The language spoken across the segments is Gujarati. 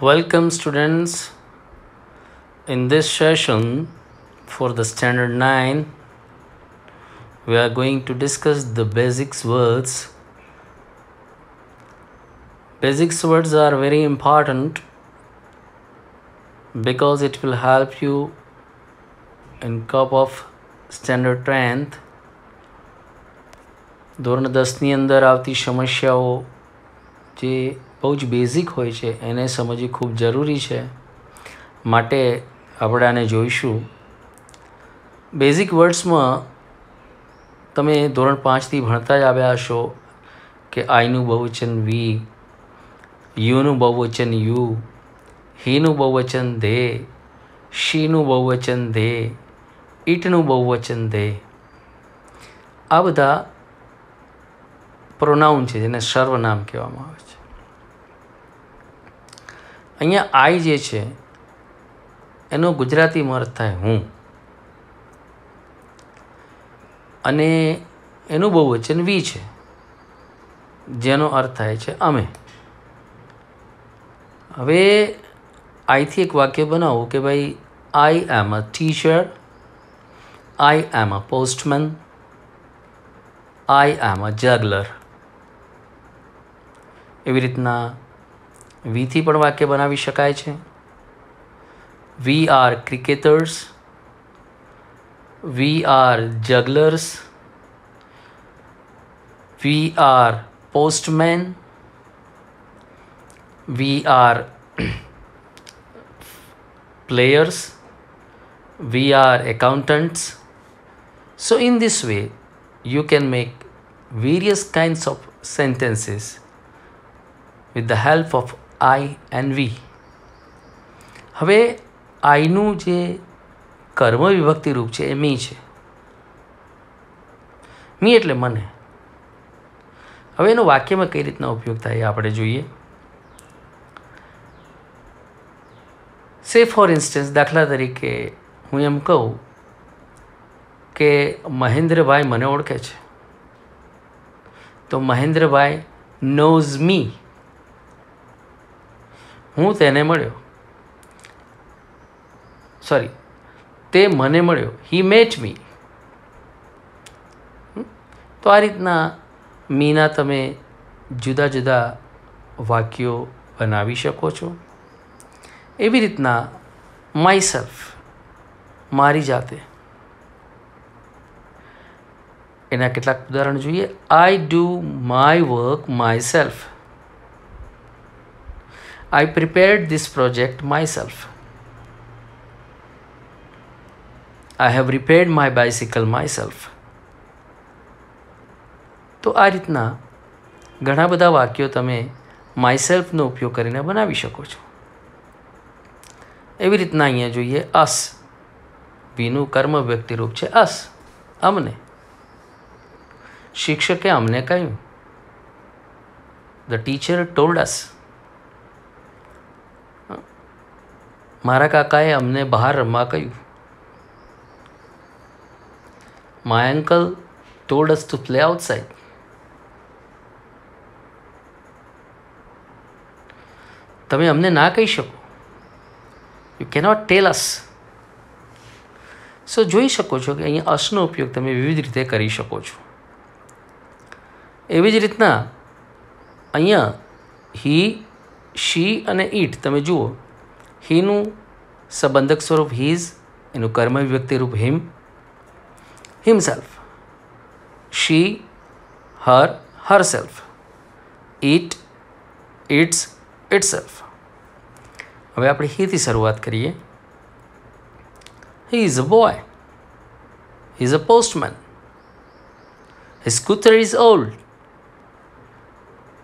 Welcome, students. In this session for the standard 9, we are going to discuss the basics words. Basics words are very important because it will help you in cup of standard 10th. ધોરણ 10ની અંદર આવતી સમસ્યાઓ જે બહુ જ બેઝિક હોય છે એને સમજવી ખૂબ જરૂરી છે, માટે આપણે આને જોઈશું. બેઝિક વર્ડ્સમાં તમે ધોરણ 5થી ભણતા જ આવ્યા હશો કે આઈનું બહુવચન વી, યુનું બહુવચન યુ, હીનું બહુવચન ધે, શીનું બહુવચન ધે, ઈટનું બહુવચન ધે. આ બધા પ્રોનાઉન છે જેને સર્વનામ કહેવામાં આવે છે. અહીંયા આઈ જે છે એનો ગુજરાતીમાં અર્થ થાય હું, અને એનું બહુવચન વી છે જેનો અર્થ થાય છે અમે. હવે આઈથી એક વાક્ય બનાવું કે ભાઈ આઈ એમ a teacher, I M a postman, આઈ એમ અ જગલર. એવી રીતના વીથી પણ વાક્ય બનાવી શકાય છે. We are cricketers, we are jugglers, we are postman, we are players, we are accountants. So in this way you can make various kinds of sentences with the help of I and we. હવે આઈનું જે કર્મ વિભક્તિ રૂપ છે એ મી છે. મી એટલે મને. હવે એનો વાક્યમાં કઈ રીતના ઉપયોગ થાય એ આપણે જોઈએ. સે ફોર ઇન્સ્ટન્સ, દાખલા તરીકે હું એમ કહું કે મહેન્દ્રભાઈ મને ઓળખે છે, તો મહેન્દ્રભાઈ નોઝ મી. હું તેને મળ્યો, સોરી, તે મને મળ્યો, હી મેટ મી. તો આ રીતના મીના તમે જુદા જુદા વાક્યો બનાવી શકો છો. એવી રીતના માય સેલ્ફ, મારી જાતે, એના કેટલાક ઉદાહરણ જોઈએ. I do my work my self, I prepared this project myself, I have repaired my bicycle myself. તો આ રીતના ઘણા બધા વાક્યો તમે માયસેલ્ફનો ઉપયોગ કરીને બનાવી શકો છો. એવી રીતના અહીંયા જોઈએ અસ. વીનું કર્મ વ્યક્તિ રૂપ છે અસ, અમને. શિક્ષકે અમને કહ્યું, ધ ટીચર ટોલ્ડ અસ. મારા કાકાએ અમને બહાર રમવા કહ્યું. My uncle told us to play outside. તમે અમને ના કહી શકો, યુ કેનોટ ટેલ અસ. સો જોઈ શકો છો કે અહીંયા અસનો ઉપયોગ તમે વિવિધ રીતે કરી શકો છો. એવી જ રીતના અહીંયા હી, શી અને ઈટ તમે જુઓ. હીનું સંબંધક સ્વરૂપ હીઝ, એનું કર્મ વિભક્તિ રૂપ him, himself. She, her, herself. It, its, itself. હવે આપણે હીથી શરૂઆત કરીએ. He is a boy, he is a postman, his scooter is old,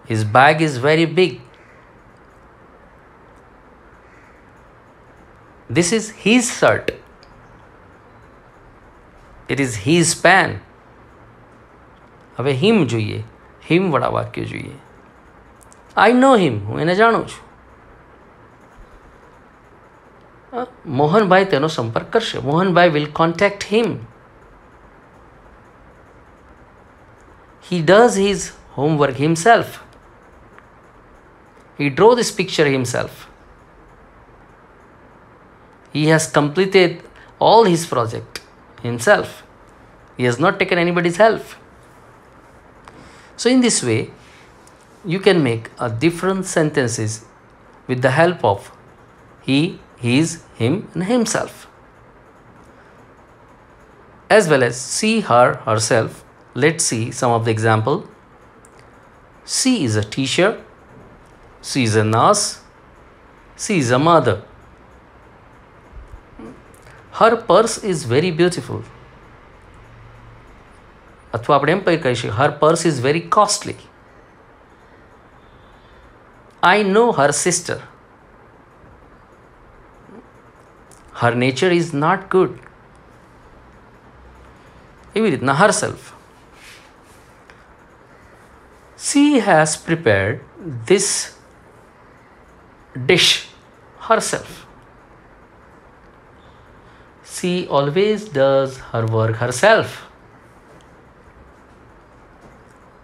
his bag is very big. This is his shirt. It is his pen. હવે હિમ જોઈએ, હિમવાળા વાક્ય જોઈએ. આઈ નો હિમ, હું એને જાણું છું. મોહનભાઈ તેનો સંપર્ક કરશે. Mohanbhai will contact him. He does his homework himself. He drew this picture himself. He has completed all his project himself. He has not taken anybody's help. So in this way, you can make a different sentences with the help of he, his, him, and himself, as well as she, her, herself. Let's see some of the example. She is a teacher. She is a nurse. She is a mother. Her purse is very beautiful. અથવા આપણે એમ કહી શકીએ, her purse is very costly. I know her sister. Her nature is not good. એવી રીતના herself. She has prepared this dish herself. She always does her work herself.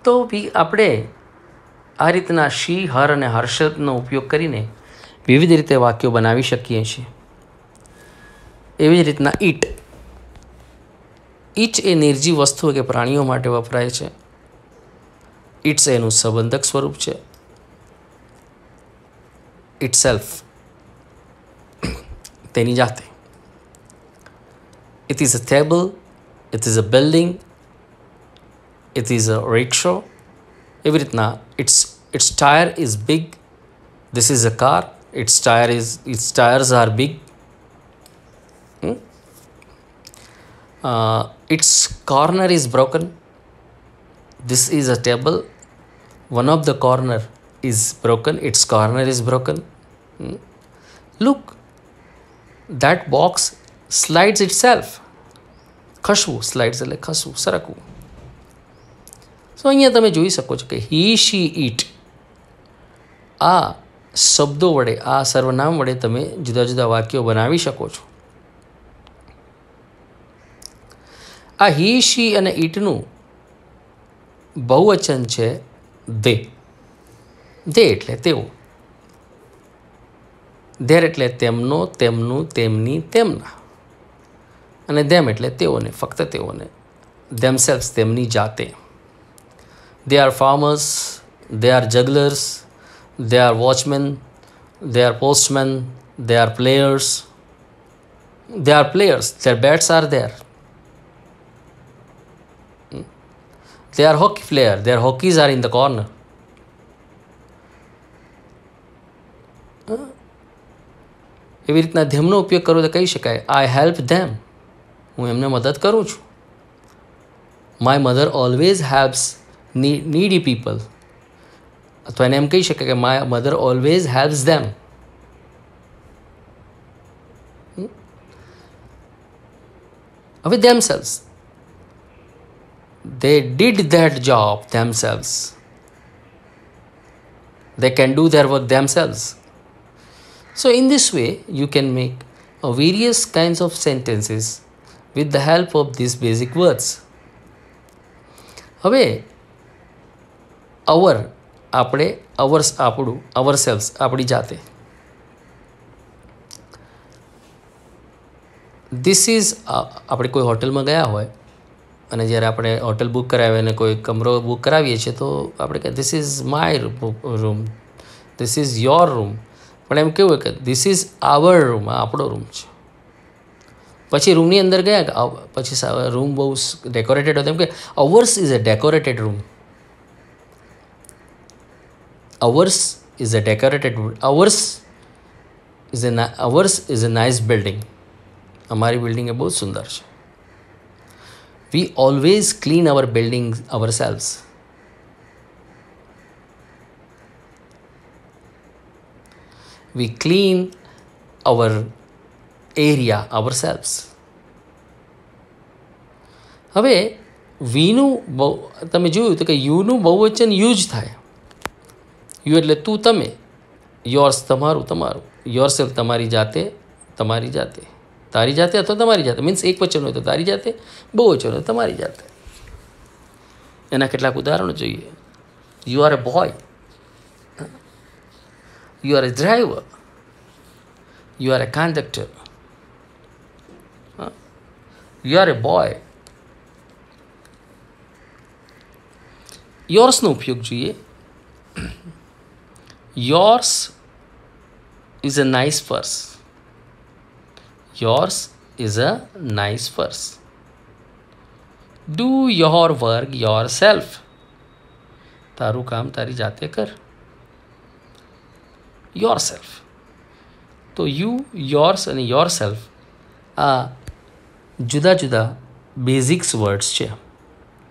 તો બી આપણે આ રીતના શી, હર અને હર્ષદનો ઉપયોગ કરીને વિવિધ રીતે વાક્યો બનાવી શકીએ છીએ. એવી જ રીતના ઈટ. ઈચ એ નિર્જીવ વસ્તુઓ કે પ્રાણીઓ માટે વપરાય છે. ઇટ્સ એનું સંબંધક સ્વરૂપ છે. ઇટસેલ્ફ તેની જાતે. It is a table, it is a building, it is a rickshaw. એવી રીતના its tire is big. This is a car. Its tires are big. Its corner is broken. This is a table. One of the corner is broken. Its corner is broken. Look, that box slides itself. ખસવું, સ્લાઇડ્સ એટલે ખસવું, સરકવું. સો અહીંયા તમે જોઈ શકો છો કે હી, શી, ઈટ આ શબ્દો વડે, આ સર્વનામ વડે તમે જુદા જુદા વાક્યો બનાવી શકો છો. આ હી, શી અને ઈટનું બહુવચન છે દે. દે એટલે તેઓ. ધેર એટલે તેમનો, તેમનું, તેમની, તેમના. અને ધેમ એટલે તેઓને, ફક્ત તેઓને. ધેમસેલ્વ્સ તેમની જાતે. They are farmers, they are jugglers, they are watchmen, they are postmen, they are players. They are players, their bats are there. They are hockey player, their hockeys are in the corner. એવી રીતના ધેમનો ઉપયોગ કરવો તો કહી શકાય, I help them. હું એમને મદદ કરું છું. My mother always helps needy people. અથવા એને એમ કહી શકાય કે my mother always helps them. હવે themselves, they did that job themselves. They can do their work themselves. So in this way you can make various kinds of sentences with the help of these basic words. હવે અવર આપણે અવર્સ, આપણું, અવર સેલ્સ આપણી જાતે. ધીસ ઇઝ, આપણે કોઈ હોટલમાં ગયા હોય અને જ્યારે આપણે હોટલ બુક કરાવીએ અને કોઈ કમરો બુક કરાવીએ છીએ તો આપણે કહે this is my room, this is your room. પણ એમ કેવું કે ધીસ ઇઝ આવર રૂમ, આ આપણો રૂમ છે. પછી રૂમની અંદર ગયા, પછી રૂમ બહુ ડેકોરેટેડ હતો, એમ કે hours is a decorated room. Ours is a decorated. Ours is a nice building. हमारी building है बहुत सुंदर है. We always clean our buildings ourselves. We clean our area ourselves. હવે વીનું તમે જોયું તો કે યુનું બહુવચન યુજ થાય. યુ એટલે તું, તમે. યોર્સ તમારું, તમારું. યોરસેલ્ફ તમારી જાતે, તમારી જાતે. તારી જાતે અથવા તમારી જાતે, મીન્સ એક વચન હોય તો તારી જાતે, બહુ વચન હોય તો તમારી જાતે. એના કેટલાક ઉદાહરણો જોઈએ. You are a boy, you are a driver, you are a conductor, you are a boy. યોર્સનો ઉપયોગ જોઈએ. Yours is a nice purse. Yours is a nice purse. Do your work yourself. તારું કામ તારી જાતે કર. Yourself. તો યુ, યોર્સ અને યોર સેલ્ફ આ જુદા જુદા બેઝિક્સ વર્ડ્સ છે.